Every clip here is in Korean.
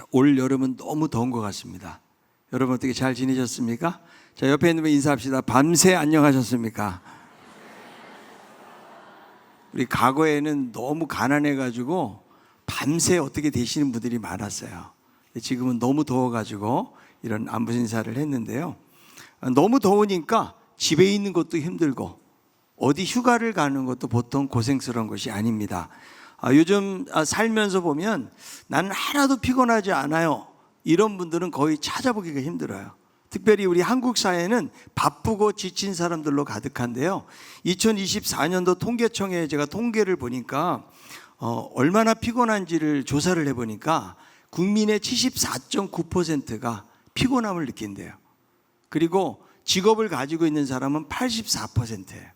자, 올 여름은 너무 더운 것 같습니다. 여러분 어떻게 잘 지내셨습니까? 자, 옆에 있는 분 인사합시다. 밤새 안녕하셨습니까? 우리 과거에는 너무 가난해가지고 밤새 어떻게 되시는 분들이 많았어요. 지금은 너무 더워가지고 이런 안부 인사를 했는데요. 너무 더우니까 집에 있는 것도 힘들고 어디 휴가를 가는 것도 보통 고생스러운 것이 아닙니다. 요즘 살면서 보면 나는 하나도 피곤하지 않아요. 이런 분들은 거의 찾아보기가 힘들어요. 특별히 우리 한국 사회는 바쁘고 지친 사람들로 가득한데요. 2024년도 통계청에 제가 통계를 보니까 얼마나 피곤한지를 조사를 해보니까 국민의 74.9%가 피곤함을 느낀대요. 그리고 직업을 가지고 있는 사람은 84%예요.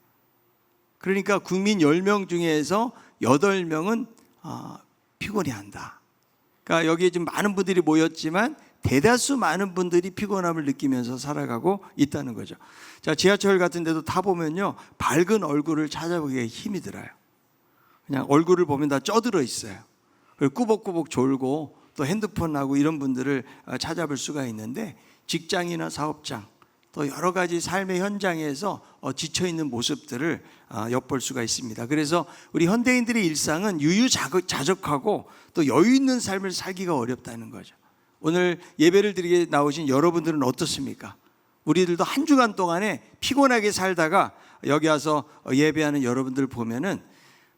그러니까 국민 10명 중에서 8명은 피곤해한다. 그러니까 여기에 좀 많은 분들이 모였지만 대다수 많은 분들이 피곤함을 느끼면서 살아가고 있다는 거죠. 자, 지하철 같은 데도 타보면요, 밝은 얼굴을 찾아보기에 힘이 들어요. 그냥 얼굴을 보면 다 쪄들어 있어요. 그리고 꾸벅꾸벅 졸고 또 핸드폰하고 이런 분들을 찾아볼 수가 있는데, 직장이나 사업장 또 여러 가지 삶의 현장에서 지쳐있는 모습들을 엿볼 수가 있습니다. 그래서 우리 현대인들의 일상은 유유자적하고 또 여유 있는 삶을 살기가 어렵다는 거죠. 오늘 예배를 드리게 나오신 여러분들은 어떻습니까? 우리들도 한 주간 동안에 피곤하게 살다가 여기 와서 예배하는 여러분들 보면은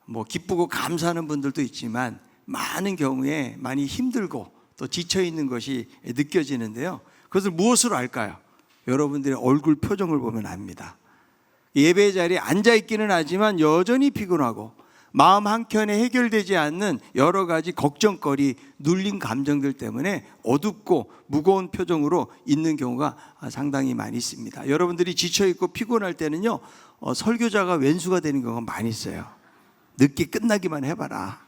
뭐 기쁘고 감사하는 분들도 있지만 많은 경우에 많이 힘들고 또 지쳐있는 것이 느껴지는데요. 그것을 무엇으로 알까요? 여러분들의 얼굴 표정을 보면 압니다. 예배 자리에 앉아있기는 하지만 여전히 피곤하고 마음 한켠에 해결되지 않는 여러 가지 걱정거리, 눌린 감정들 때문에 어둡고 무거운 표정으로 있는 경우가 상당히 많이 있습니다. 여러분들이 지쳐있고 피곤할 때는요, 설교자가 왼수가 되는 경우가 많이 있어요. 늦게 끝나기만 해봐라.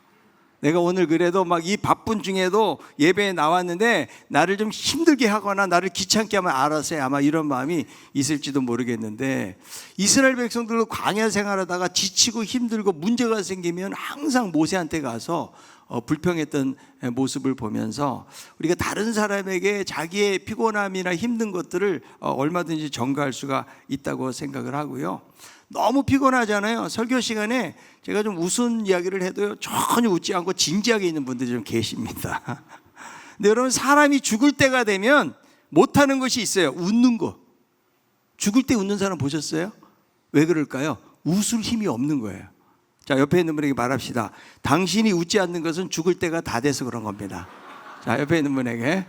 내가 오늘 그래도 막 이 바쁜 중에도 예배에 나왔는데 나를 좀 힘들게 하거나 나를 귀찮게 하면 알아서 해. 아마 이런 마음이 있을지도 모르겠는데, 이스라엘 백성들도 광야 생활하다가 지치고 힘들고 문제가 생기면 항상 모세한테 가서 불평했던 모습을 보면서 우리가 다른 사람에게 자기의 피곤함이나 힘든 것들을 얼마든지 전가할 수가 있다고 생각을 하고요. 너무 피곤하잖아요. 설교 시간에 제가 좀 웃은 이야기를 해도요, 전혀 웃지 않고 진지하게 있는 분들이 좀 계십니다. 근데 여러분, 사람이 죽을 때가 되면 못하는 것이 있어요. 웃는 거. 죽을 때 웃는 사람 보셨어요? 왜 그럴까요? 웃을 힘이 없는 거예요. 자, 옆에 있는 분에게 말합시다. 당신이 웃지 않는 것은 죽을 때가 다 돼서 그런 겁니다. 자, 옆에 있는 분에게.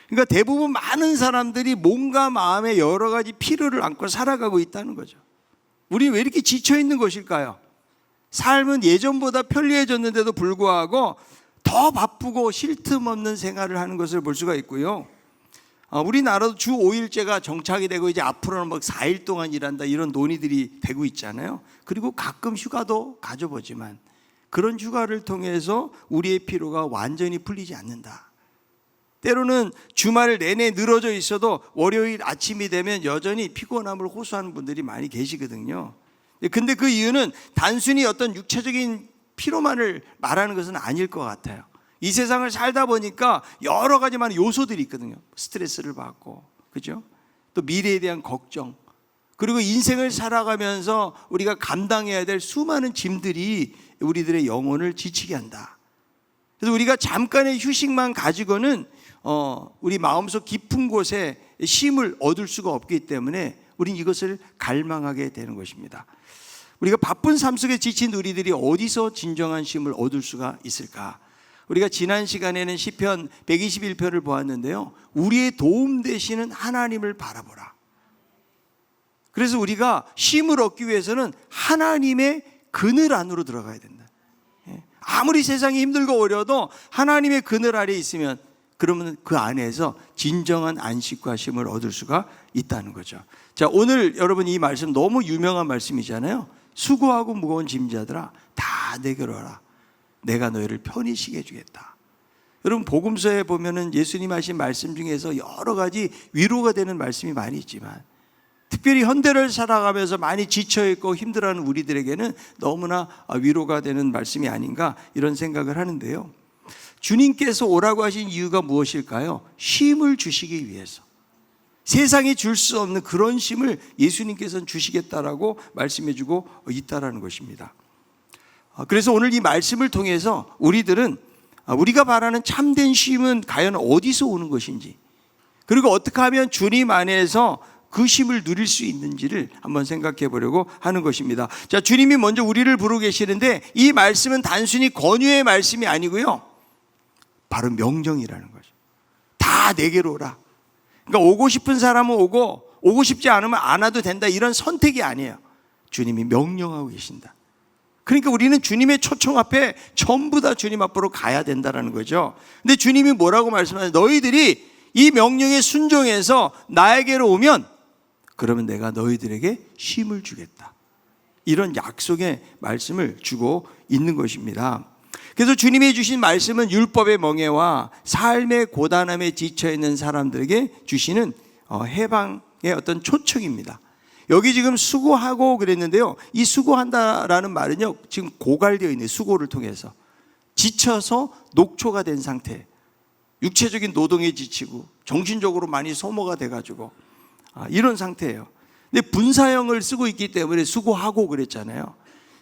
그러니까 대부분 많은 사람들이 몸과 마음에 여러 가지 피로를 안고 살아가고 있다는 거죠. 우리 왜 이렇게 지쳐 있는 것일까요? 삶은 예전보다 편리해졌는데도 불구하고 더 바쁘고 쉴 틈 없는 생활을 하는 것을 볼 수가 있고요. 우리나라도 주 5일제가 정착이 되고 이제 앞으로는 막 4일 동안 일한다, 이런 논의들이 되고 있잖아요. 그리고 가끔 휴가도 가져보지만 그런 휴가를 통해서 우리의 피로가 완전히 풀리지 않는다. 때로는 주말 내내 늘어져 있어도 월요일 아침이 되면 여전히 피곤함을 호소하는 분들이 많이 계시거든요. 근데 그 이유는 단순히 어떤 육체적인 피로만을 말하는 것은 아닐 것 같아요. 이 세상을 살다 보니까 여러 가지 많은 요소들이 있거든요. 스트레스를 받고, 그죠? 또 미래에 대한 걱정, 그리고 인생을 살아가면서 우리가 감당해야 될 수많은 짐들이 우리들의 영혼을 지치게 한다. 그래서 우리가 잠깐의 휴식만 가지고는 우리 마음속 깊은 곳에 쉼을 얻을 수가 없기 때문에 우린 이것을 갈망하게 되는 것입니다. 우리가 바쁜 삶 속에 지친 우리들이 어디서 진정한 쉼을 얻을 수가 있을까? 우리가 지난 시간에는 시편 121편을 보았는데요, 우리의 도움 되시는 하나님을 바라보라. 그래서 우리가 쉼을 얻기 위해서는 하나님의 그늘 안으로 들어가야 된다. 아무리 세상이 힘들고 어려워도 하나님의 그늘 아래에 있으면, 그러면 그 안에서 진정한 안식과 쉼을 얻을 수가 있다는 거죠. 자, 오늘 여러분 이 말씀 너무 유명한 말씀이잖아요. 수고하고 무거운 짐자들아 다 내게로 와라. 내가 너희를 편히 쉬게 해주겠다. 여러분, 복음서에 보면은 예수님 하신 말씀 중에서 여러 가지 위로가 되는 말씀이 많이 있지만 특별히 현대를 살아가면서 많이 지쳐있고 힘들어하는 우리들에게는 너무나 위로가 되는 말씀이 아닌가 이런 생각을 하는데요. 주님께서 오라고 하신 이유가 무엇일까요? 쉼을 주시기 위해서. 세상이 줄 수 없는 그런 쉼을 예수님께서는 주시겠다라고 말씀해주고 있다라는 것입니다. 그래서 오늘 이 말씀을 통해서 우리들은 우리가 바라는 참된 쉼은 과연 어디서 오는 것인지, 그리고 어떻게 하면 주님 안에서 그 쉼을 누릴 수 있는지를 한번 생각해 보려고 하는 것입니다. 자, 주님이 먼저 우리를 부르고 계시는데 이 말씀은 단순히 권유의 말씀이 아니고요, 바로 명령이라는 거죠. 다 내게로 오라. 그러니까 오고 싶은 사람은 오고 싶지 않으면 안 와도 된다, 이런 선택이 아니에요. 주님이 명령하고 계신다. 그러니까 우리는 주님의 초청 앞에 전부 다 주님 앞으로 가야 된다는 거죠. 근데 주님이 뭐라고 말씀하세요? 너희들이 이 명령에 순종해서 나에게로 오면 그러면 내가 너희들에게 쉼을 주겠다, 이런 약속의 말씀을 주고 있는 것입니다. 그래서 주님이 주신 말씀은 율법의 멍에와 삶의 고단함에 지쳐있는 사람들에게 주시는 해방의 어떤 초청입니다. 여기 지금 수고하고 그랬는데요, 이 수고한다라는 말은요, 지금 고갈되어 있는 수고를 통해서 지쳐서 녹초가 된 상태, 육체적인 노동에 지치고 정신적으로 많이 소모가 돼가지고 이런 상태예요. 근데 분사형을 쓰고 있기 때문에 수고하고 그랬잖아요.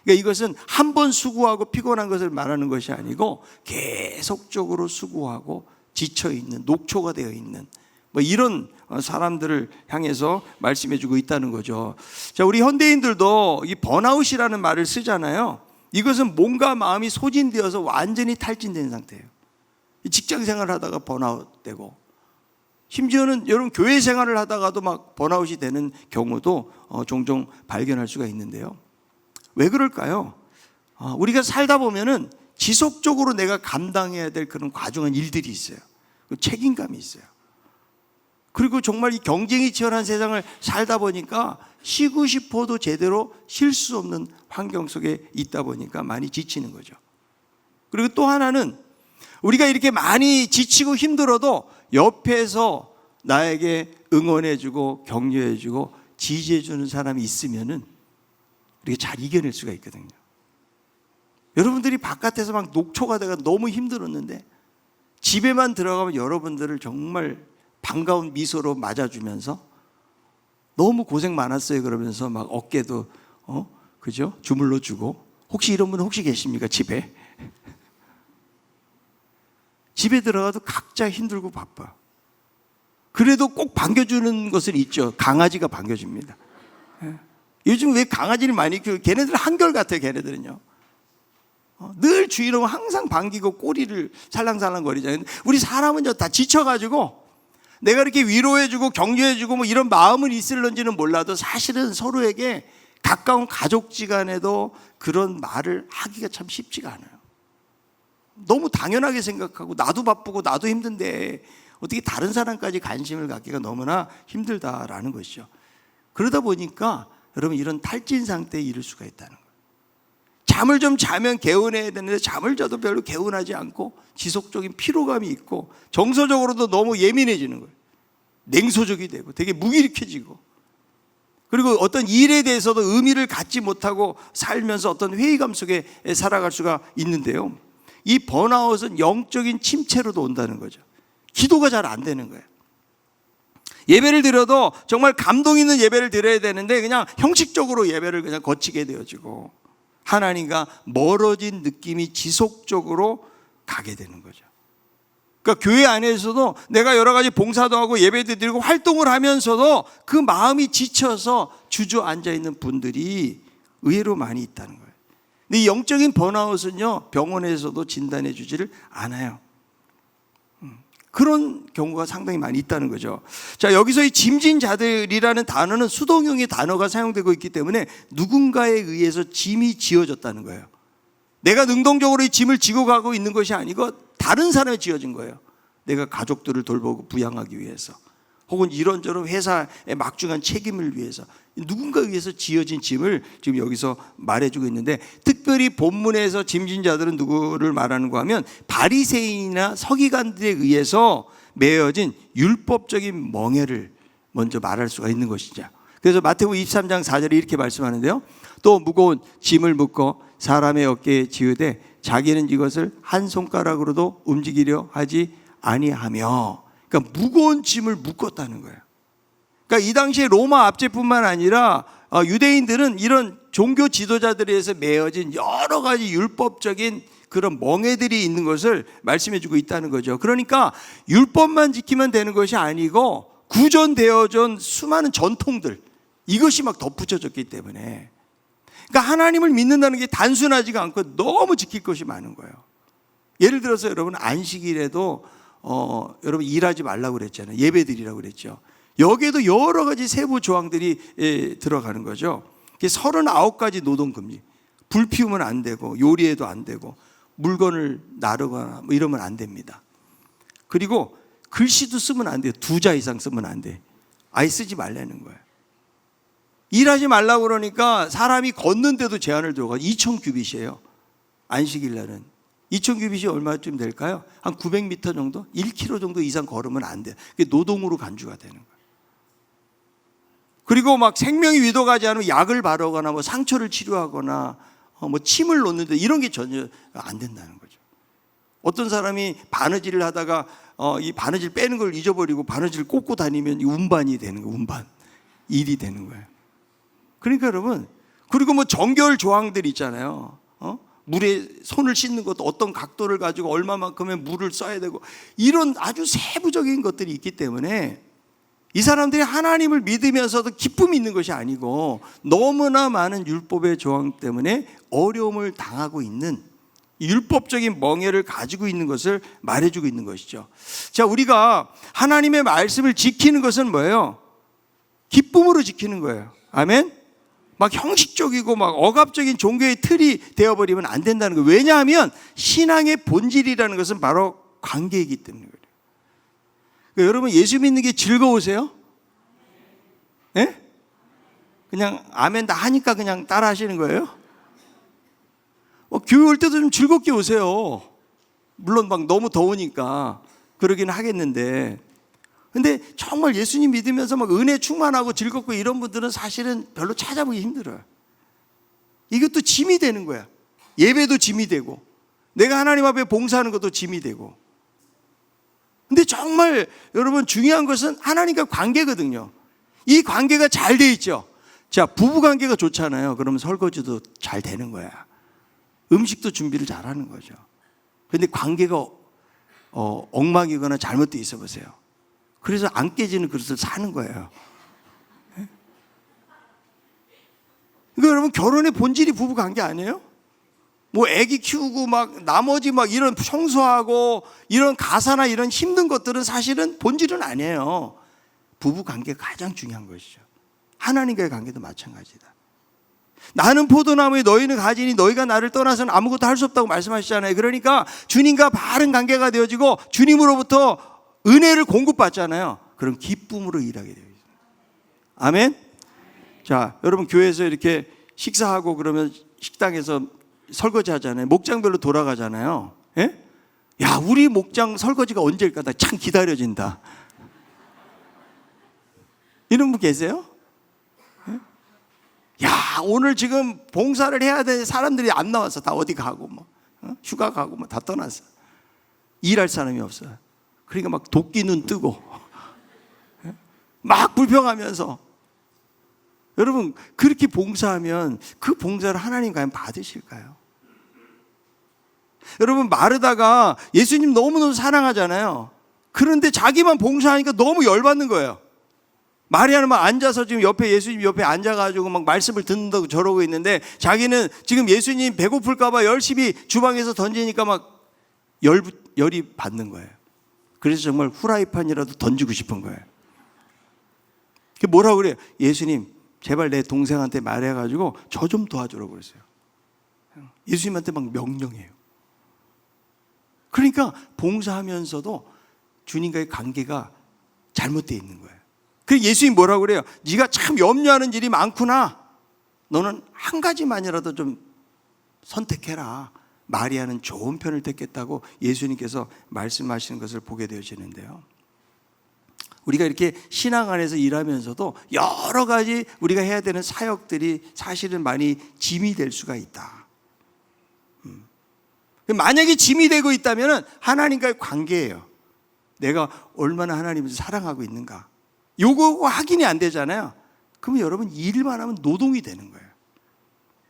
그러니까 이것은 한 번 수고하고 피곤한 것을 말하는 것이 아니고 계속적으로 수고하고 지쳐있는, 녹초가 되어 있는 이런 사람들을 향해서 말씀해주고 있다는 거죠. 자, 우리 현대인들도 이 번아웃이라는 말을 쓰잖아요. 이것은 몸과 마음이 소진되어서 완전히 탈진된 상태예요. 직장 생활을 하다가 번아웃 되고, 심지어는 여러분 교회 생활을 하다가도 막 번아웃이 되는 경우도 종종 발견할 수가 있는데요. 왜 그럴까요? 우리가 살다 보면은 지속적으로 내가 감당해야 될 그런 과중한 일들이 있어요. 책임감이 있어요. 그리고 정말 이 경쟁이 치열한 세상을 살다 보니까 쉬고 싶어도 제대로 쉴 수 없는 환경 속에 있다 보니까 많이 지치는 거죠. 그리고 또 하나는 우리가 이렇게 많이 지치고 힘들어도 옆에서 나에게 응원해주고 격려해주고 지지해주는 사람이 있으면은 우리가 잘 이겨낼 수가 있거든요. 여러분들이 바깥에서 막 녹초가 돼가 너무 힘들었는데 집에만 들어가면 여러분들을 정말 반가운 미소로 맞아주면서 너무 고생 많았어요 그러면서 막 어깨도 그죠? 주물러 주고. 혹시 이런 분 혹시 계십니까? 집에 들어가도 각자 힘들고 바빠. 그래도 꼭 반겨주는 것은 있죠. 강아지가 반겨줍니다. 요즘 왜 강아지를 많이 키우고, 걔네들 한결같아요. 걔네들은요 늘 주인하고 항상 반기고 꼬리를 살랑살랑 거리잖아요. 우리 사람은 다 지쳐가지고 내가 이렇게 위로해주고 격려해주고 이런 마음은 있을런지는 몰라도 사실은 서로에게 가까운 가족지간에도 그런 말을 하기가 참 쉽지가 않아요. 너무 당연하게 생각하고 나도 바쁘고 나도 힘든데 어떻게 다른 사람까지 관심을 갖기가 너무나 힘들다라는 것이죠. 그러다 보니까 여러분 이런 탈진 상태에 이를 수가 있다는 거예요. 잠을 좀 자면 개운해야 되는데 잠을 자도 별로 개운하지 않고 지속적인 피로감이 있고 정서적으로도 너무 예민해지는 거예요. 냉소적이 되고 되게 무기력해지고, 그리고 어떤 일에 대해서도 의미를 갖지 못하고 살면서 어떤 회의감 속에 살아갈 수가 있는데요, 이 번아웃은 영적인 침체로도 온다는 거죠. 기도가 잘 안 되는 거예요. 예배를 드려도 정말 감동 있는 예배를 드려야 되는데 그냥 형식적으로 예배를 그냥 거치게 되어지고 하나님과 멀어진 느낌이 지속적으로 가게 되는 거죠. 그러니까 교회 안에서도 내가 여러 가지 봉사도 하고 예배도 드리고 활동을 하면서도 그 마음이 지쳐서 주저앉아 있는 분들이 의외로 많이 있다는 거예요. 근데 이 영적인 번아웃은요, 병원에서도 진단해 주지를 않아요. 그런 경우가 상당히 많이 있다는 거죠. 자, 여기서 이 짐진자들이라는 단어는 수동형의 단어가 사용되고 있기 때문에 누군가에 의해서 짐이 지어졌다는 거예요. 내가 능동적으로 이 짐을 지고 가고 있는 것이 아니고 다른 사람이 지어진 거예요. 내가 가족들을 돌보고 부양하기 위해서, 혹은 이런저런 회사의 막중한 책임을 위해서 누군가에 의해서 지어진 짐을 지금 여기서 말해주고 있는데, 특별히 본문에서 짐진자들은 누구를 말하는가 하면 바리새인이나 서기관들에 의해서 매어진 율법적인 멍에를 먼저 말할 수가 있는 것이죠. 그래서 마태복음 23장 4절에 이렇게 말씀하는데요. 또 무거운 짐을 묶어 사람의 어깨에 지으되 자기는 이것을 한 손가락으로도 움직이려 하지 아니하며. 그러니까 무거운 짐을 묶었다는 거예요. 그러니까 이 당시에 로마 압제뿐만 아니라 유대인들은 이런 종교 지도자들에 의해서 매어진 여러 가지 율법적인 그런 멍에들이 있는 것을 말씀해 주고 있다는 거죠. 그러니까 율법만 지키면 되는 것이 아니고 구전되어진 수많은 전통들, 이것이 막 덧붙여졌기 때문에, 그러니까 하나님을 믿는다는 게 단순하지가 않고 너무 지킬 것이 많은 거예요. 예를 들어서 여러분 안식일에도 여러분 일하지 말라고 그랬잖아요. 예배드리라고 그랬죠. 여기에도 여러 가지 세부 조항들이 들어가는 거죠. 39가지 노동 금지. 불 피우면 안 되고 요리해도 안 되고 물건을 나르거나 뭐 이러면 안 됩니다. 그리고 글씨도 쓰면 안 돼요. 2자 이상 쓰면 안 돼. 아예 쓰지 말라는 거예요. 일하지 말라고 그러니까 사람이 걷는데도 제한을 들어가. 2,000규빗이에요. 안식일 날은 2,000규빗이 얼마쯤 될까요? 한 900m 정도? 1km 정도 이상 걸으면 안 돼요. 그게 노동으로 간주가 되는 거예요. 그리고 막 생명이 위독하지 않으면 약을 바르거나 뭐 상처를 치료하거나 뭐 침을 놓는데 이런 게 전혀 안 된다는 거죠. 어떤 사람이 바느질을 하다가 이 바느질 빼는 걸 잊어버리고 바느질을 꽂고 다니면 운반이 되는 거예요. 운반. 일이 되는 거예요. 그러니까 여러분, 그리고 뭐 정결 조항들 있잖아요. 물에 손을 씻는 것도 어떤 각도를 가지고 얼마만큼의 물을 써야 되고 이런 아주 세부적인 것들이 있기 때문에 이 사람들이 하나님을 믿으면서도 기쁨이 있는 것이 아니고 너무나 많은 율법의 조항 때문에 어려움을 당하고 있는 율법적인 멍에를 가지고 있는 것을 말해주고 있는 것이죠. 자, 우리가 하나님의 말씀을 지키는 것은 뭐예요? 기쁨으로 지키는 거예요. 아멘? 막 형식적이고 막 억압적인 종교의 틀이 되어버리면 안 된다는 거예요. 왜냐하면 신앙의 본질이라는 것은 바로 관계이기 때문에 그래요. 그러니까 여러분 예수 믿는 게 즐거우세요? 예? 그냥 아멘 다 하니까 그냥 따라 하시는 거예요? 교회 올 때도 좀 즐겁게 오세요. 물론 막 너무 더우니까 그러긴 하겠는데, 근데 정말 예수님 믿으면서 막 은혜 충만하고 즐겁고 이런 분들은 사실은 별로 찾아보기 힘들어요. 이것도 짐이 되는 거야. 예배도 짐이 되고 내가 하나님 앞에 봉사하는 것도 짐이 되고. 근데 정말 여러분 중요한 것은 하나님과 관계거든요. 이 관계가 잘 돼 있죠. 자, 부부 관계가 좋잖아요. 그러면 설거지도 잘 되는 거야. 음식도 준비를 잘 하는 거죠. 근데 관계가 엉망이거나 잘못되어 있어 보세요. 그래서 안 깨지는 그릇을 사는 거예요. 그러니까 여러분 결혼의 본질이 부부 관계 아니에요? 뭐 아기 키우고 막 나머지 막 이런 청소하고 이런 가사나 이런 힘든 것들은 사실은 본질은 아니에요. 부부 관계가 가장 중요한 것이죠. 하나님과의 관계도 마찬가지다. 나는 포도나무에 너희는 가지니 너희가 나를 떠나서는 아무것도 할 수 없다고 말씀하시잖아요. 그러니까 주님과 바른 관계가 되어지고 주님으로부터 은혜를 공급받잖아요. 그럼 기쁨으로 일하게 되어 있어요. 아멘? 자, 여러분 교회에서 이렇게 식사하고 그러면 식당에서 설거지 하잖아요. 목장별로 돌아가잖아요. 예? 야, 우리 목장 설거지가 언제일까? 나 참 기다려진다. 이런 분 계세요? 예? 야, 오늘 지금 봉사를 해야 될 사람들이 안 나와서 다 어디 가고 뭐 휴가 가고 뭐 다 떠났어. 일할 사람이 없어요. 그러니까 막 도끼 눈 뜨고 막 불평하면서. 여러분 그렇게 봉사하면 그 봉사를 하나님 과연 받으실까요? 여러분 마르다가 예수님 너무너무 사랑하잖아요. 그런데 자기만 봉사하니까 너무 열받는 거예요. 마리아는 막 앉아서 지금 옆에 예수님 옆에 앉아가지고 막 말씀을 듣는다고 저러고 있는데 자기는 지금 예수님 배고플까봐 열심히 주방에서 던지니까 막 열이 받는 거예요. 그래서 정말 후라이팬이라도 던지고 싶은 거예요. 그게 뭐라고 그래요? 예수님 제발 내 동생한테 말해가지고 저 좀 도와주라고 그랬어요. 예수님한테 막 명령해요. 그러니까 봉사하면서도 주님과의 관계가 잘못되어 있는 거예요. 그래서 예수님이 뭐라고 그래요? 네가 참 염려하는 일이 많구나. 너는 한 가지만이라도 좀 선택해라. 마리아는 좋은 편을 택했다고 예수님께서 말씀하시는 것을 보게 되어지는데요. 우리가 이렇게 신앙 안에서 일하면서도 여러 가지 우리가 해야 되는 사역들이 사실은 많이 짐이 될 수가 있다. 만약에 짐이 되고 있다면 하나님과의 관계예요. 내가 얼마나 하나님을 사랑하고 있는가. 요거 확인이 안 되잖아요. 그러면 여러분 일만 하면 노동이 되는 거예요.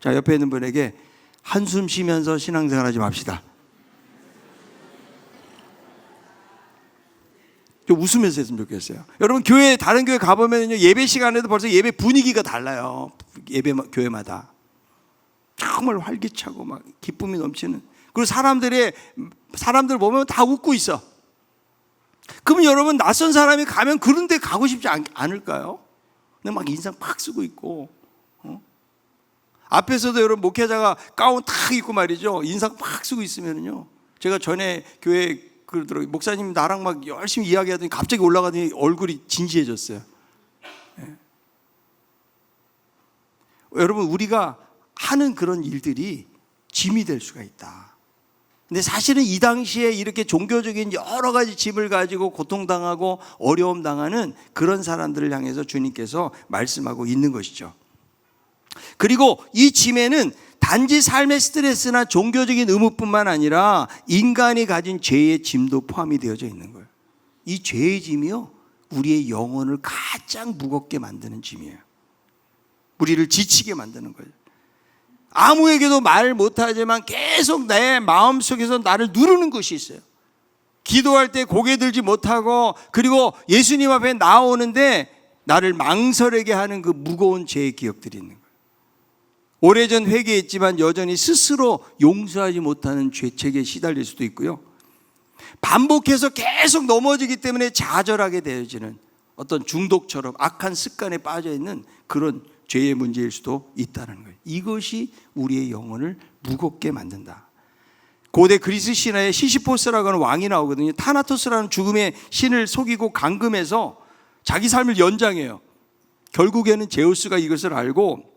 자, 옆에 있는 분에게 한숨 쉬면서 신앙생활하지 맙시다. 좀 웃으면서 했으면 좋겠어요. 여러분 교회 다른 교회 가보면요 예배 시간에도 벌써 예배 분위기가 달라요. 예배 교회마다 정말 활기차고 막 기쁨이 넘치는. 그리고 사람들 보면 다 웃고 있어. 그러면 여러분 낯선 사람이 가면 그런 데 가고 싶지 않을까요? 근데 막 인상 팍 쓰고 있고 앞에서도 여러분 목회자가 가운 탁 입고 말이죠 인상 팍 쓰고 있으면요 제가 전에 교회 그러더라고요. 목사님 나랑 막 열심히 이야기하더니 갑자기 올라가더니 얼굴이 진지해졌어요. 네. 여러분 우리가 하는 그런 일들이 짐이 될 수가 있다. 근데 사실은 이 당시에 이렇게 종교적인 여러 가지 짐을 가지고 고통당하고 어려움 당하는 그런 사람들을 향해서 주님께서 말씀하고 있는 것이죠. 그리고 이 짐에는 단지 삶의 스트레스나 종교적인 의무뿐만 아니라 인간이 가진 죄의 짐도 포함이 되어져 있는 거예요. 이 죄의 짐이요 우리의 영혼을 가장 무겁게 만드는 짐이에요. 우리를 지치게 만드는 거예요. 아무에게도 말 못하지만 계속 내 마음속에서 나를 누르는 것이 있어요. 기도할 때 고개 들지 못하고 그리고 예수님 앞에 나오는데 나를 망설이게 하는 그 무거운 죄의 기억들이 있는 거예요. 오래전 회개했지만 여전히 스스로 용서하지 못하는 죄책에 시달릴 수도 있고요. 반복해서 계속 넘어지기 때문에 좌절하게 되어지는 어떤 중독처럼 악한 습관에 빠져 있는 그런 죄의 문제일 수도 있다는 거예요. 이것이 우리의 영혼을 무겁게 만든다. 고대 그리스 신화에 시시포스라고 하는 왕이 나오거든요. 타나토스라는 죽음의 신을 속이고 감금해서 자기 삶을 연장해요. 결국에는 제우스가 이것을 알고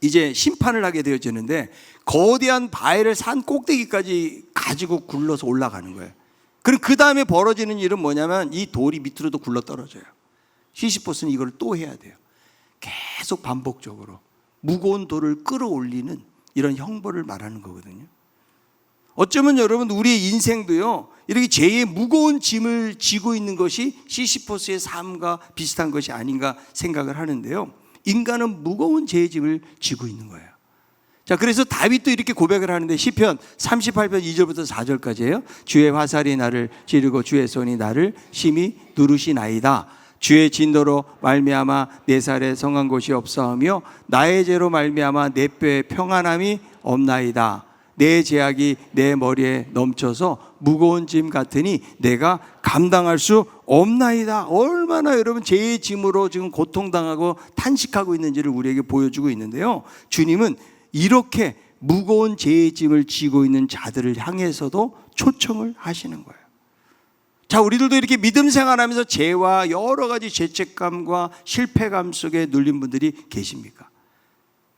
이제 심판을 하게 되어지는데 거대한 바위를 산 꼭대기까지 가지고 굴러서 올라가는 거예요. 그럼 그 다음에 벌어지는 일은 뭐냐면 이 돌이 밑으로도 굴러 떨어져요. 시시포스는 이걸 또 해야 돼요. 계속 반복적으로 무거운 돌을 끌어올리는 이런 형벌을 말하는 거거든요. 어쩌면 여러분 우리의 인생도요 이렇게 죄의 무거운 짐을 지고 있는 것이 시시포스의 삶과 비슷한 것이 아닌가 생각을 하는데요. 인간은 무거운 죄의 짐을 지고 있는 거예요. 자, 그래서 다윗도 이렇게 고백을 하는데 시편 38편 2절부터 4절까지예요. 주의 화살이 나를 찌르고 주의 손이 나를 심히 누르시나이다. 주의 진노로 말미암아 내 살에 성한 곳이 없사오며 나의 죄로 말미암아 내 뼈에 평안함이 없나이다. 내 죄악이 내 머리에 넘쳐서 무거운 짐 같으니 내가 감당할 수 없나이다. 얼마나 여러분 죄의 짐으로 지금 고통당하고 탄식하고 있는지를 우리에게 보여주고 있는데요. 주님은 이렇게 무거운 죄의 짐을 지고 있는 자들을 향해서도 초청을 하시는 거예요. 자, 우리들도 이렇게 믿음 생활하면서 죄와 여러 가지 죄책감과 실패감 속에 눌린 분들이 계십니까?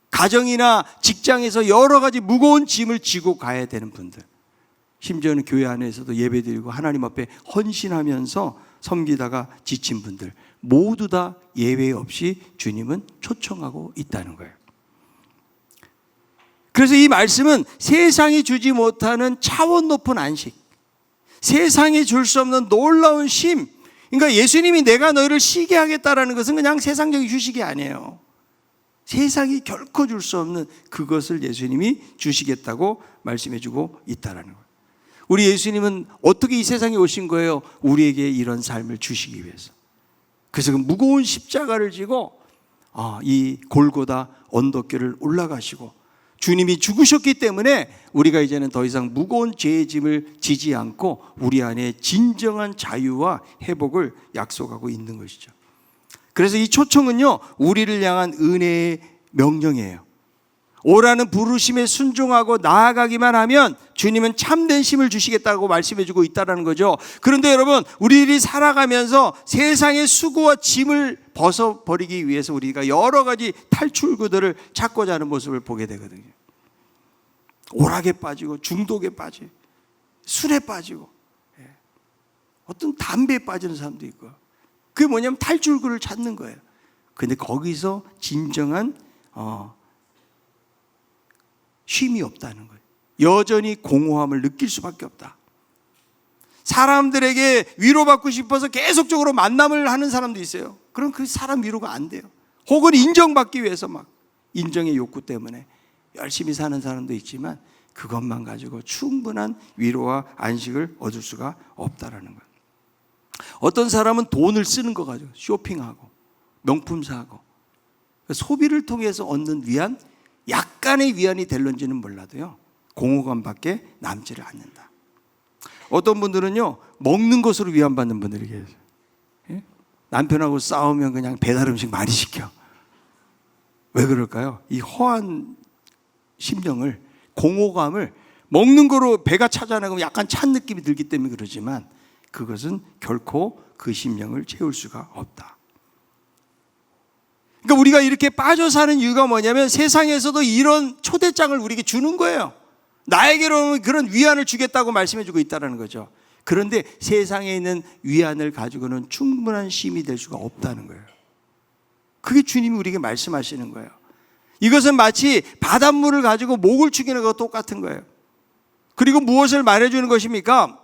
가정이나 직장에서 여러 가지 무거운 짐을 지고 가야 되는 분들, 심지어는 교회 안에서도 예배드리고 하나님 앞에 헌신하면서 섬기다가 지친 분들 모두 다 예외 없이 주님은 초청하고 있다는 거예요. 그래서 이 말씀은 세상이 주지 못하는 차원 높은 안식, 세상이 줄 수 없는 놀라운 쉼, 그러니까 예수님이 내가 너희를 쉬게 하겠다라는 것은 그냥 세상적인 휴식이 아니에요. 세상이 결코 줄 수 없는 그것을 예수님이 주시겠다고 말씀해주고 있다는 거예요. 우리 예수님은 어떻게 이 세상에 오신 거예요? 우리에게 이런 삶을 주시기 위해서. 그래서 그 무거운 십자가를 지고 이 골고다 언덕길을 올라가시고 주님이 죽으셨기 때문에 우리가 이제는 더 이상 무거운 죄의 짐을 지지 않고 우리 안에 진정한 자유와 회복을 약속하고 있는 것이죠. 그래서 이 초청은요 우리를 향한 은혜의 명령이에요. 오라는 부르심에 순종하고 나아가기만 하면 주님은 참된 쉼을 주시겠다고 말씀해주고 있다는 거죠. 그런데 여러분 우리들이 살아가면서 세상의 수고와 짐을 벗어버리기 위해서 우리가 여러 가지 탈출구들을 찾고자 하는 모습을 보게 되거든요. 오락에 빠지고 중독에 빠지고 술에 빠지고 어떤 담배에 빠지는 사람도 있고 그게 뭐냐면 탈출구를 찾는 거예요. 근데 거기서 진정한 쉼이 없다는 거예요. 여전히 공허함을 느낄 수밖에 없다. 사람들에게 위로받고 싶어서 계속적으로 만남을 하는 사람도 있어요. 그럼 그 사람 위로가 안 돼요. 혹은 인정받기 위해서 막 인정의 욕구 때문에 열심히 사는 사람도 있지만 그것만 가지고 충분한 위로와 안식을 얻을 수가 없다라는 거예요. 어떤 사람은 돈을 쓰는 거 가지고 쇼핑하고 명품 사고 소비를 통해서 얻는 위안, 약간의 위안이 될런지는 몰라도요, 공허감밖에 남지를 않는다. 어떤 분들은요, 먹는 것으로 위안받는 분들이 계세요. 예? 남편하고 싸우면 그냥 배달 음식 많이 시켜. 왜 그럴까요? 이 허한 심정을, 공허감을 먹는 거로 배가 차잖아요. 약간 찬 느낌이 들기 때문에 그러지만 그것은 결코 그 심령을 채울 수가 없다. 그러니까 우리가 이렇게 빠져 사는 이유가 뭐냐면 세상에서도 이런 초대장을 우리에게 주는 거예요. 나에게로는 그런 위안을 주겠다고 말씀해 주고 있다는 거죠. 그런데 세상에 있는 위안을 가지고는 충분한 쉼이 될 수가 없다는 거예요. 그게 주님이 우리에게 말씀하시는 거예요. 이것은 마치 바닷물을 가지고 목을 축이는 것과 똑같은 거예요. 그리고 무엇을 말해주는 것입니까?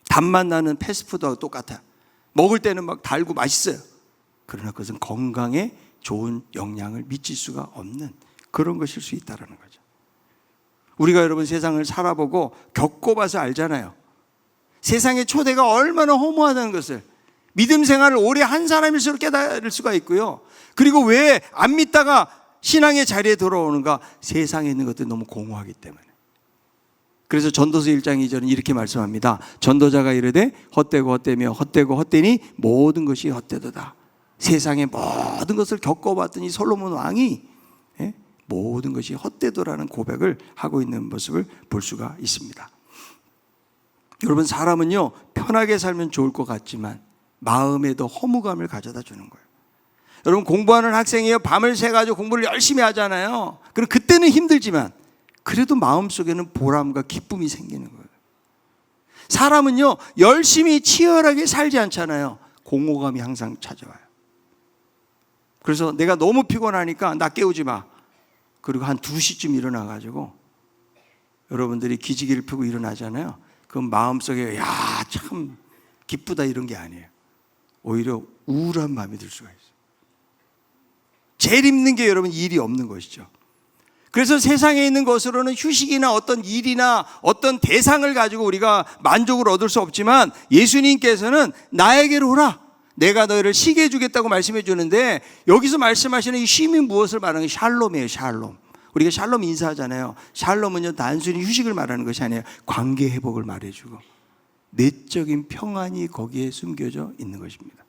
단맛 나는 패스트푸드하고 똑같아요. 먹을 때는 막 달고 맛있어요. 그러나 그것은 건강에 좋은 영향을 미칠 수가 없는 그런 것일 수 있다는 거죠. 우리가 여러분 세상을 살아보고 겪어봐서 알잖아요. 세상의 초대가 얼마나 허무하다는 것을. 믿음 생활을 오래 한 사람일수록 깨달을 수가 있고요. 그리고 왜 안 믿다가 신앙의 자리에 돌아오는가? 세상에 있는 것들이 너무 공허하기 때문에. 그래서 전도서 1장 2절은 이렇게 말씀합니다. 전도자가 이르되 헛되고 헛되며 헛되고 헛되니 모든 것이 헛되도다. 세상의 모든 것을 겪어봤더니 솔로몬 왕이 모든 것이 헛되도라는 고백을 하고 있는 모습을 볼 수가 있습니다. 여러분, 사람은요 편하게 살면 좋을 것 같지만 마음에도 허무감을 가져다 주는 거예요. 여러분, 공부하는 학생이에요. 밤을 새가지고 공부를 열심히 하잖아요. 그럼 그때는 힘들지만 그래도 마음속에는 보람과 기쁨이 생기는 거예요. 사람은요 열심히 치열하게 살지 않잖아요. 공허감이 항상 찾아와요. 그래서 내가 너무 피곤하니까 나 깨우지 마. 그리고 한 2시쯤 일어나가지고 여러분들이 기지개를 펴고 일어나잖아요. 그럼 마음속에 야, 참 기쁘다 이런 게 아니에요. 오히려 우울한 마음이 들 수가 있어요. 제일 힘든 게 여러분 일이 없는 것이죠. 그래서 세상에 있는 것으로는 휴식이나 어떤 일이나 어떤 대상을 가지고 우리가 만족을 얻을 수 없지만 예수님께서는 나에게로 오라. 내가 너희를 쉬게 해주겠다고 말씀해 주는데 여기서 말씀하시는 이 쉼이 무엇을 말하는 게 샬롬이에요. 샬롬. 우리가 샬롬 인사하잖아요. 샬롬은요 단순히 휴식을 말하는 것이 아니에요. 관계 회복을 말해주고 내적인 평안이 거기에 숨겨져 있는 것입니다.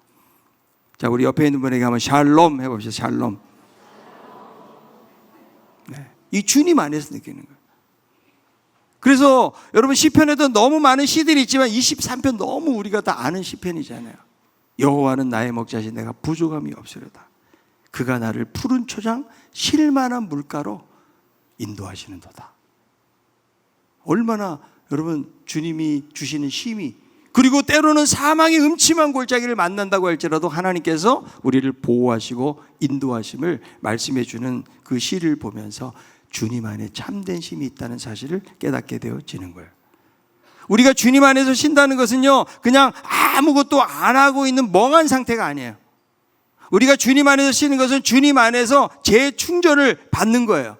자, 우리 옆에 있는 분에게 한번 샬롬 해봅시다. 샬롬. 네. 이 주님 안에서 느끼는 거예요. 그래서 여러분 시편에도 너무 많은 시들이 있지만 23편 너무 우리가 다 아는 시편이잖아요. 여호와는 나의 목자시 내가 부족함이 없으려다. 그가 나를 푸른 초장 쉴만한 물가로 인도하시는도다. 얼마나 여러분 주님이 주시는 쉼이, 그리고 때로는 사망의 음침한 골짜기를 만난다고 할지라도 하나님께서 우리를 보호하시고 인도하심을 말씀해 주는 그 시를 보면서 주님 안에 참된 쉼이 있다는 사실을 깨닫게 되어지는 거예요. 우리가 주님 안에서 쉰다는 것은요 그냥 아무것도 안 하고 있는 멍한 상태가 아니에요. 우리가 주님 안에서 쉬는 것은 주님 안에서 재충전을 받는 거예요.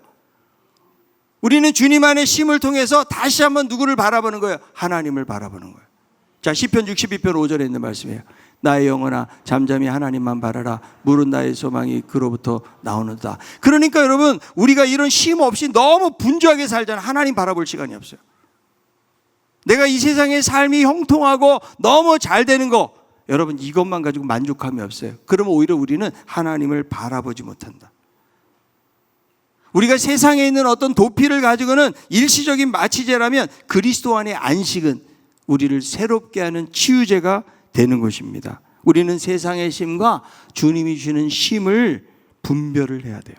우리는 주님 안의 쉼을 통해서 다시 한번 누구를 바라보는 거예요? 하나님을 바라보는 거예요. 자, 시편 62편 5절에 있는 말씀이에요. 나의 영혼아 잠잠히 하나님만 바라라. 물은 나의 소망이 그로부터 나오는다. 그러니까 여러분 우리가 이런 쉼 없이 너무 분주하게 살잖아요. 하나님 바라볼 시간이 없어요. 내가 이 세상의 삶이 형통하고 너무 잘 되는 거, 여러분 이것만 가지고 만족함이 없어요. 그러면 오히려 우리는 하나님을 바라보지 못한다. 우리가 세상에 있는 어떤 도피를 가지고는 일시적인 마취제라면 그리스도 안의 안식은 우리를 새롭게 하는 치유제가 되는 것입니다. 우리는 세상의 쉼과 주님이 주는 쉼을 분별을 해야 돼요.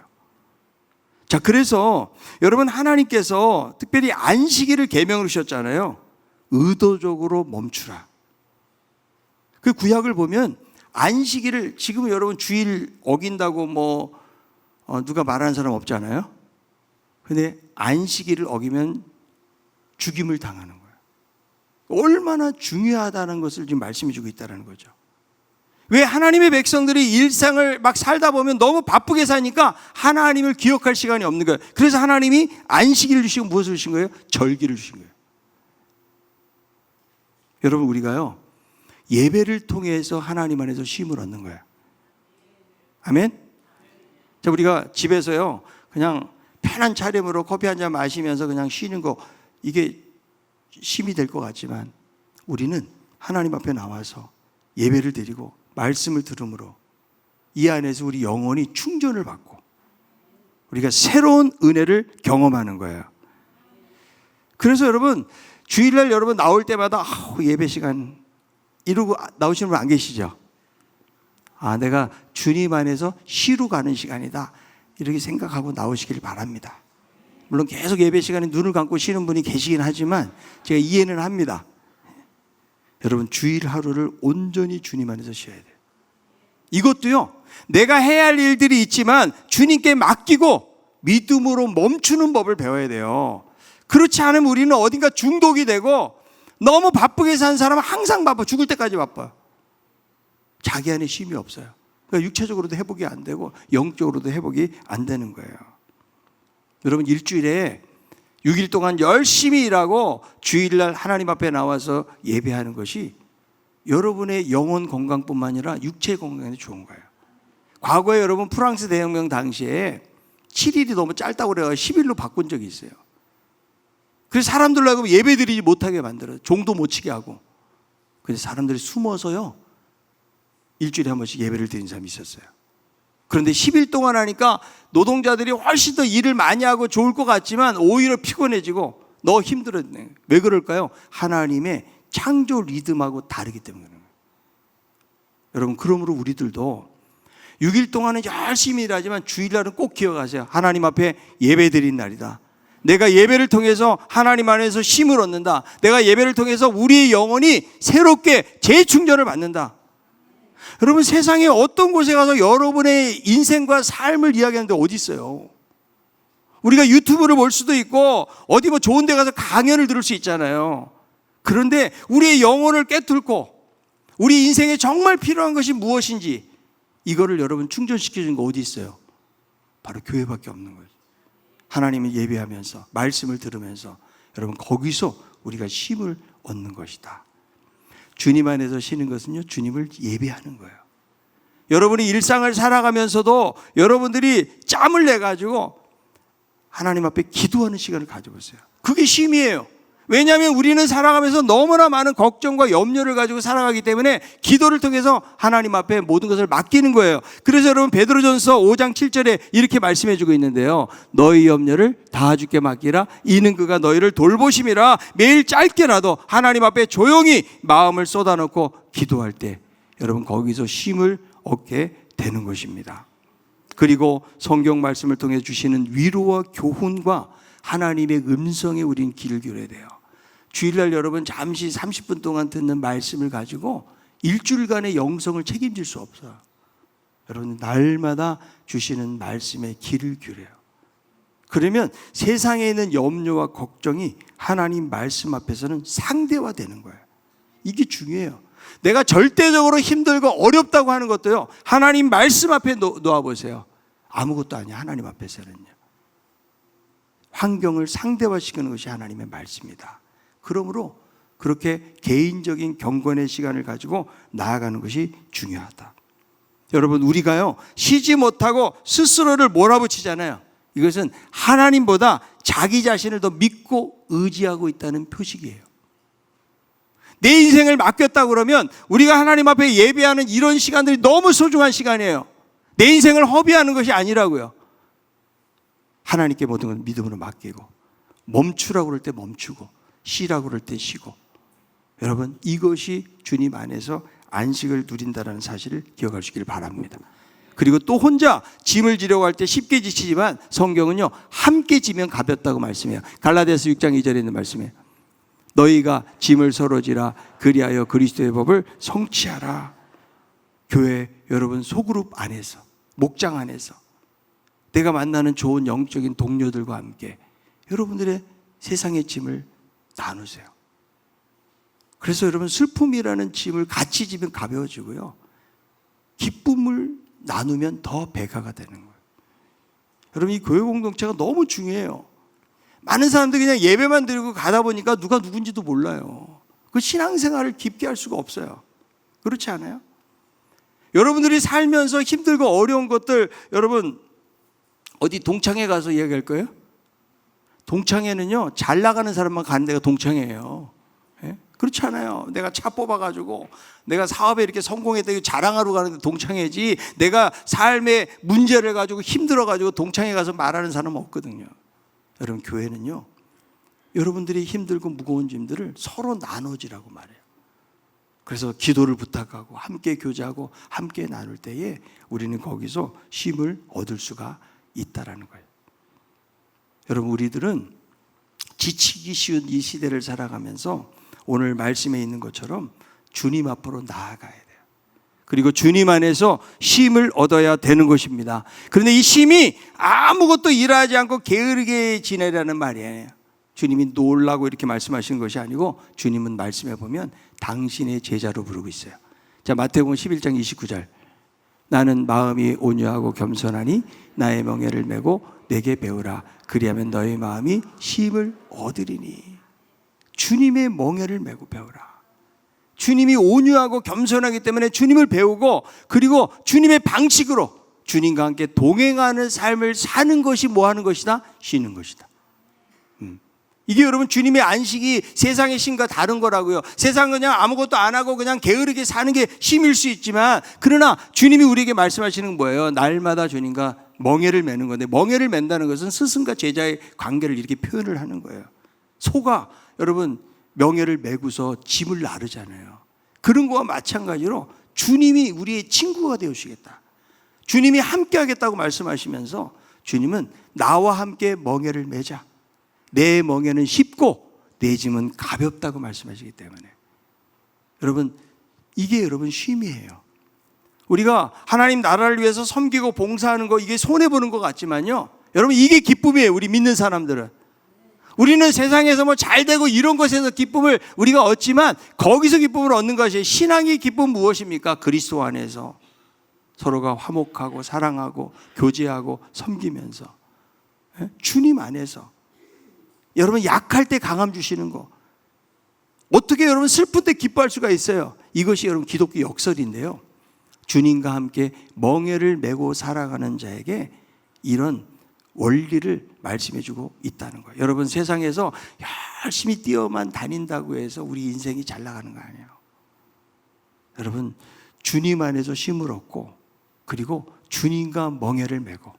자, 그래서 여러분 하나님께서 특별히 안식일을 계명을 주셨잖아요. 의도적으로 멈추라. 그 구약을 보면 안식일을 지금 여러분 주일 어긴다고 누가 말하는 사람 없잖아요. 근데 안식일을 어기면 죽임을 당하는 거예요. 얼마나 중요하다는 것을 지금 말씀해 주고 있다는 거죠. 왜 하나님의 백성들이 일상을 막 살다 보면 너무 바쁘게 사니까 하나님을 기억할 시간이 없는 거예요. 그래서 하나님이 안식일을 주시고 무엇을 주신 거예요? 절기를 주신 거예요. 여러분, 우리가요 예배를 통해서 하나님 안에서 쉼을 얻는 거예요. 아멘. 자, 우리가 집에서요 그냥 편한 차림으로 커피 한 잔 마시면서 그냥 쉬는 거, 이게 쉼이 될 것 같지만 우리는 하나님 앞에 나와서 예배를 드리고 말씀을 들음으로 이 안에서 우리 영혼이 충전을 받고 우리가 새로운 은혜를 경험하는 거예요. 그래서 여러분, 주일날 여러분 나올 때마다 예배 시간 이러고 나오시는 분 안 계시죠? 내가 주님 안에서 쉬러 가는 시간이다, 이렇게 생각하고 나오시길 바랍니다. 물론 계속 예배 시간에 눈을 감고 쉬는 분이 계시긴 하지만 제가 이해는 합니다. 여러분, 주일 하루를 온전히 주님 안에서 쉬어야 돼요. 이것도요 내가 해야 할 일들이 있지만 주님께 맡기고 믿음으로 멈추는 법을 배워야 돼요. 그렇지 않으면 우리는 어딘가 중독이 되고, 너무 바쁘게 사는 사람은 항상 바빠, 죽을 때까지 바빠요. 자기 안에 쉼이 없어요. 그러니까 육체적으로도 회복이 안 되고 영적으로도 회복이 안 되는 거예요. 여러분, 일주일에 6일 동안 열심히 일하고 주일날 하나님 앞에 나와서 예배하는 것이 여러분의 영혼 건강뿐만 아니라 육체 건강에 좋은 거예요. 과거에 여러분 프랑스 대혁명 당시에 7일이 너무 짧다고 그래서 10일로 바꾼 적이 있어요. 그래서 사람들로 예배 드리지 못하게 만들어요. 종도 못 치게 하고. 그래서 사람들이 숨어서요 일주일에 한 번씩 예배를 드리는 사람이 있었어요. 그런데 10일 동안 하니까 노동자들이 훨씬 더 일을 많이 하고 좋을 것 같지만 오히려 피곤해지고 너 힘들었네. 왜 그럴까요? 하나님의 창조 리듬하고 다르기 때문에 그래요. 여러분, 그러므로 우리들도 6일 동안은 열심히 일하지만 주일날은 꼭 기억하세요. 하나님 앞에 예배 드린 날이다. 내가 예배를 통해서 하나님 안에서 쉼을 얻는다. 내가 예배를 통해서 우리의 영혼이 새롭게 재충전을 받는다. 여러분, 세상에 어떤 곳에 가서 여러분의 인생과 삶을 이야기하는데 어디 있어요? 우리가 유튜브를 볼 수도 있고 어디 좋은 데 가서 강연을 들을 수 있잖아요. 그런데 우리의 영혼을 깨뚫고 우리 인생에 정말 필요한 것이 무엇인지 이거를 여러분 충전시켜주는 거 어디 있어요? 바로 교회밖에 없는 거예요. 하나님을 예배하면서 말씀을 들으면서 여러분 거기서 우리가 쉼을 얻는 것이다. 주님 안에서 쉬는 것은요 주님을 예배하는 거예요. 여러분이 일상을 살아가면서도 여러분들이 짬을 내가지고 하나님 앞에 기도하는 시간을 가져보세요. 그게 쉼이에요. 왜냐하면 우리는 살아가면서 너무나 많은 걱정과 염려를 가지고 살아가기 때문에 기도를 통해서 하나님 앞에 모든 것을 맡기는 거예요. 그래서 여러분 베드로전서 5장 7절에 이렇게 말씀해 주고 있는데요. 너희 염려를 다 주께 맡기라. 이는 그가 너희를 돌보심이라. 매일 짧게라도 하나님 앞에 조용히 마음을 쏟아놓고 기도할 때 여러분 거기서 쉼을 얻게 되는 것입니다. 그리고 성경 말씀을 통해 주시는 위로와 교훈과 하나님의 음성에 우린 귀를 기울여야 돼요. 주일날 여러분 잠시 30분 동안 듣는 말씀을 가지고 일주일간의 영성을 책임질 수 없어요. 여러분 날마다 주시는 말씀에 귀를 기울여요. 그러면 세상에 있는 염려와 걱정이 하나님 말씀 앞에서는 상대화되는 거예요. 이게 중요해요. 내가 절대적으로 힘들고 어렵다고 하는 것도요 하나님 말씀 앞에 놓아보세요. 아무것도 아니야. 하나님 앞에서는요 환경을 상대화시키는 것이 하나님의 말씀이다. 그러므로 그렇게 개인적인 경건의 시간을 가지고 나아가는 것이 중요하다. 여러분 우리가요 쉬지 못하고 스스로를 몰아붙이잖아요. 이것은 하나님보다 자기 자신을 더 믿고 의지하고 있다는 표식이에요. 내 인생을 맡겼다 그러면 우리가 하나님 앞에 예배하는 이런 시간들이 너무 소중한 시간이에요. 내 인생을 허비하는 것이 아니라고요. 하나님께 모든 걸 믿음으로 맡기고 멈추라고 그럴 때 멈추고 쉬라고 그럴 때 쉬고 여러분 이것이 주님 안에서 안식을 누린다는 사실을 기억하시길 바랍니다. 그리고 또 혼자 짐을 지려고 할 때 쉽게 지치지만 성경은요 함께 지면 가볍다고 말씀해요. 갈라디아서 6장 2절에 있는 말씀이에요. 너희가 짐을 서로 지라 그리하여 그리스도의 법을 성취하라. 교회 여러분 소그룹 안에서, 목장 안에서 내가 만나는 좋은 영적인 동료들과 함께 여러분들의 세상의 짐을 나누세요. 그래서 여러분 슬픔이라는 짐을 같이 지면 가벼워지고요, 기쁨을 나누면 더 배가가 되는 거예요. 여러분 이 교회 공동체가 너무 중요해요. 많은 사람들이 그냥 예배만 드리고 가다 보니까 누가 누군지도 몰라요. 그 신앙생활을 깊게 할 수가 없어요. 그렇지 않아요? 여러분들이 살면서 힘들고 어려운 것들, 여러분 어디 동창회 가서 이야기할 거예요? 동창회는요 잘 나가는 사람만 가는 데가 동창회예요. 예? 그렇지 않아요. 내가 차 뽑아가지고 내가 사업에 이렇게 성공했다 자랑하러 가는데 동창회지, 내가 삶의 문제를 가지고 힘들어가지고 동창회 가서 말하는 사람은 없거든요. 여러분 교회는요 여러분들이 힘들고 무거운 짐들을 서로 나눠지라고 말해요. 그래서 기도를 부탁하고 함께 교제하고 함께 나눌 때에 우리는 거기서 쉼을 얻을 수가 있다라는 거예요. 여러분 우리들은 지치기 쉬운 이 시대를 살아가면서 오늘 말씀에 있는 것처럼 주님 앞으로 나아가야 돼요. 그리고 주님 안에서 쉼을 얻어야 되는 것입니다. 그런데 이 쉼이 아무것도 일하지 않고 게으르게 지내라는 말이 아니에요. 주님이 놀라고 이렇게 말씀하시는 것이 아니고, 주님은 말씀해 보면 당신의 제자로 부르고 있어요. 자, 마태복음 11장 29절. 나는 마음이 온유하고 겸손하니 나의 멍에를 메고 내게 배우라. 그리하면 너의 마음이 쉼을 얻으리니. 주님의 멍에를 메고 배우라. 주님이 온유하고 겸손하기 때문에 주님을 배우고, 그리고 주님의 방식으로 주님과 함께 동행하는 삶을 사는 것이 뭐 하는 것이다? 쉬는 것이다. 이게 여러분 주님의 안식이 세상의 쉼과 다른 거라고요. 세상은 그냥 아무것도 안 하고 그냥 게으르게 사는 게 쉼일 수 있지만, 그러나 주님이 우리에게 말씀하시는 거예요. 날마다 주님과 멍에를 매는 건데, 멍에를 맨다는 것은 스승과 제자의 관계를 이렇게 표현을 하는 거예요. 소가 여러분 명예를 메고서 짐을 나르잖아요. 그런 거와 마찬가지로 주님이 우리의 친구가 되어주시겠다, 주님이 함께 하겠다고 말씀하시면서 주님은 나와 함께 멍에를 매자. 내 멍에는 쉽고 내 짐은 가볍다고 말씀하시기 때문에 여러분 이게 여러분 쉼이에요. 우리가 하나님 나라를 위해서 섬기고 봉사하는 거, 이게 손해보는 것 같지만요, 여러분 이게 기쁨이에요. 우리 믿는 사람들은. 우리는 세상에서 뭐 잘되고 이런 것에서 기쁨을 우리가 얻지만, 거기서 기쁨을 얻는 것이, 신앙의 기쁨은 무엇입니까? 그리스도 안에서 서로가 화목하고 사랑하고 교제하고 섬기면서, 주님 안에서 여러분 약할 때 강함 주시는 거, 어떻게 여러분 슬플 때 기뻐할 수가 있어요? 이것이 여러분 기독교 역설인데요, 주님과 함께 멍에를 메고 살아가는 자에게 이런 원리를 말씀해 주고 있다는 거예요. 여러분 세상에서 열심히 뛰어만 다닌다고 해서 우리 인생이 잘 나가는 거 아니에요. 여러분 주님 안에서 쉼을 얻고, 그리고 주님과 멍에를 메고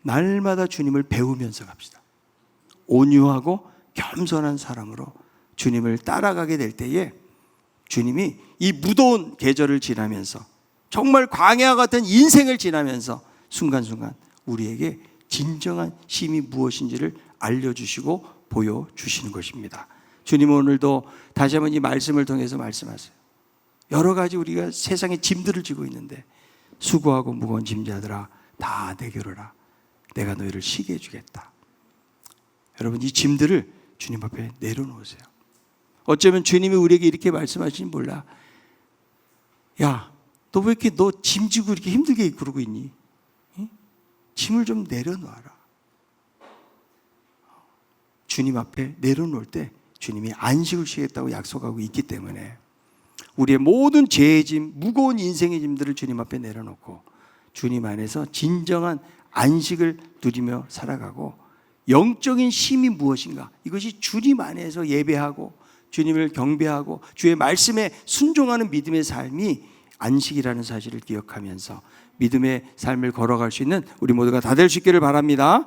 날마다 주님을 배우면서 갑시다. 온유하고 겸손한 사람으로 주님을 따라가게 될 때에 주님이 이 무더운 계절을 지나면서, 정말 광야 같은 인생을 지나면서 순간순간 우리에게 진정한 쉼이 무엇인지를 알려주시고 보여주시는 것입니다. 주님은 오늘도 다시 한번 이 말씀을 통해서 말씀하세요. 여러 가지 우리가 세상에 짐들을 지고 있는데, 수고하고 무거운 짐자들아 다 내게로 오라. 내가 너희를 쉬게 해주겠다. 여러분 이 짐들을 주님 앞에 내려놓으세요. 어쩌면 주님이 우리에게 이렇게 말씀하시는지 몰라. 야, 너 왜 이렇게 너 짐 지고 이렇게 힘들게 그러고 있니? 짐을 좀 내려놓아라. 주님 앞에 내려놓을 때 주님이 안식을 주시겠다고 약속하고 있기 때문에, 우리의 모든 죄의 짐, 무거운 인생의 짐들을 주님 앞에 내려놓고 주님 안에서 진정한 안식을 누리며 살아가고, 영적인 쉼이 무엇인가, 이것이 주님 안에서 예배하고 주님을 경배하고 주의 말씀에 순종하는 믿음의 삶이 안식이라는 사실을 기억하면서 믿음의 삶을 걸어갈 수 있는 우리 모두가 다 될 수 있기를 바랍니다.